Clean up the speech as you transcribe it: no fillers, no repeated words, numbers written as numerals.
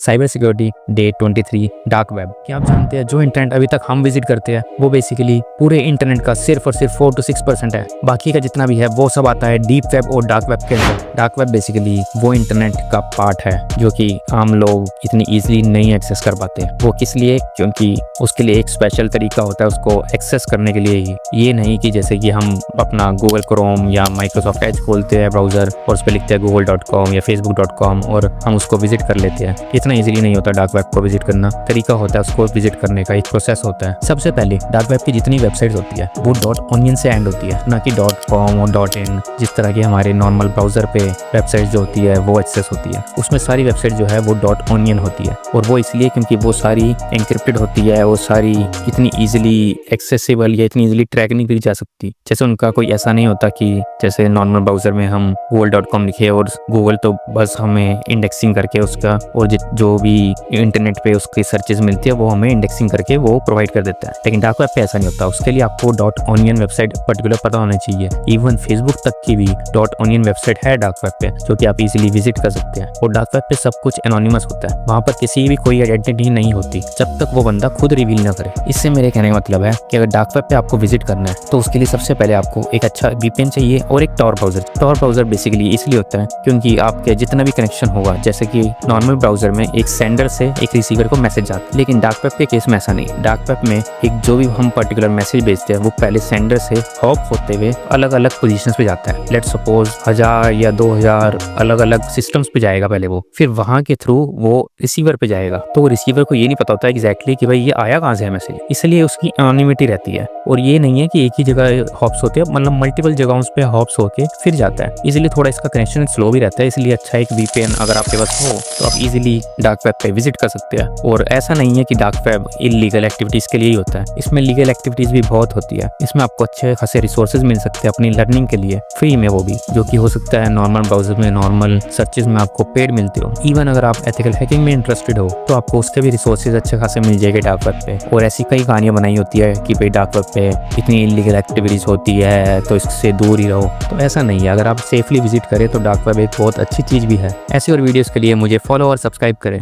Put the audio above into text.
Cyber security day 23 dark web. क्या आप जानते हैं जो इंटरनेट अभी तक हम विजिट करते हैं वो बेसिकली पूरे इंटरनेट का सिर्फ और सिर्फ 4 to 6% है। बाकी का जितना भी है वो सब आता है डीप वेब और डार्क वेब के अंदर। डार्क वेब बेसिकली वो इंटरनेट का पार्ट है जो कि आम लोग इतनी ईजिली नहीं एक्सेस कर पाते। वो किस लिए? क्योंकि उसके लिए एक स्पेशल तरीका होता है उसको एक्सेस करने के लिए ही। ये नहीं कि जैसे कि हम अपना गूगल क्रोम या माइक्रोसॉफ्ट एज खोलते हैं ब्राउजर और उस पर लिखते हैं google.com या facebook.com और हम उसको विजिट कर लेते हैं। इतना इजीली नहीं होता डार्क वेब को विजिट करना। तरीका होता है उसको विजिट करने का, एक प्रोसेस होता है। सबसे पहले डार्क वेब की जितनी वेबसाइट्स होती है वो .onion से एंड होती है, ना कि .com और .in जिस तरह की हमारे नॉर्मल ब्राउजर पे वेबसाइट जो होती है वो एक्सेस होती है। उसमें सारी वेबसाइट जो है वो .onion होती है और वो इसलिए क्योंकि वो सारी एनक्रिप्टेड होती है, वो सारी इतनी ईजिली एक्सेसिबल या इतनी ईजिली ट्रैक नहीं करी जा सकती। जैसे उनका कोई ऐसा नहीं होता कि जैसे नॉर्मल ब्राउजर में हम google.com लिखे और गूगल तो बस हमें इंडेक्सिंग करके उसका और जो भी इंटरनेट पे उसकी सर्चेज मिलती है वो हमें इंडेक्सिंग करके वो प्रोवाइड कर देता है। लेकिन डार्क वेब पे ऐसा नहीं होता। उसके लिए आपको .onion वेबसाइट पर्टिकुलर पता होना चाहिए। इवन फेसबुक तक की भी .onion वेबसाइट है डार्क वेब पे जो कि आप इजीली विजिट कर सकते हैं। और डार्क वेब पे सब कुछ एनोनिमस होता है, वहाँ पर किसी भी कोई आइडेंटिटी नहीं होती जब तक वो बंदा खुद रिवील ना करे। इससे मेरे कहने का मतलब है कि अगर डार्क वेब पे आपको विजिट करना है तो उसके लिए सबसे पहले आपको एक अच्छा VPN चाहिए और एक Tor browser. Tor browser basically इसलिए होता है क्योंकि आपके जितना भी कनेक्शन होगा, जैसे कि नॉर्मल ब्राउजर में एक सेंडर से एक रिसीवर को मैसेज जाता है, लेकिन डार्क वेब के केस में ऐसा नहीं। डार्क वेब में एक जो भी हम पर्टिकुलर मैसेज भेजते हैं वो पहले सेंडर से हॉप होते हुए अलग अलग पोजीशंस पे जाता है। लेट्स सपोज 1000 या 2000 अलग अलग सिस्टम्स पे जाएगा पहले वो, फिर वहां के थ्रू वो रिसीवर पे जाएगा। तो रिसीवर को ये नहीं पता होता एग्जैक्टली कि भाई ये आया कहाँ से है मैसेज, इसलिए उसकी एनोनिमिटी रहती है। और ये नहीं है कि एक ही जगह हॉप्स होते हैं, मतलब मल्टीपल जगहों पे हॉप्स होके फिर जाता है, इसलिए थोड़ा इसका कनेक्शन स्लो भी रहता है। इसलिए अच्छा एक VPN अगर आपके पास हो तो आप इजीली डार्क वेब पे विजिट कर सकते हैं। और ऐसा नहीं है कि डार्क वेब इलीगल एक्टिविटीज के लिए ही होता है, इसमें लीगल एक्टिविटीज भी बहुत होती है। इसमें आपको अच्छे खासे रिसोर्सेज मिल सकते हैं अपनी लर्निंग के लिए, फ्री में वो भी, जो कि हो सकता है नॉर्मल ब्राउजर में नॉर्मल सर्चेज में आपको पेड मिलते हो। इवन अगर आप एथिकल हैकिंग में इंटरेस्टेड हो तो आपको उसके भी रिसोर्सेज अच्छे खासे मिल जाएंगे डार्क वेब पे। और ऐसी कई कहानियां बनाई होती है कि भाई डार्क वेब पे इतनी इलीगल एक्टिविटीज होती है तो इससे दूर ही रहो। तो ऐसा नहीं है, अगर आप सेफली विजिट करें तो डार्क वेब एक बहुत अच्छी चीज भी है। ऐसी और वीडियोस के लिए मुझे फॉलो और सब्सक्राइब करें।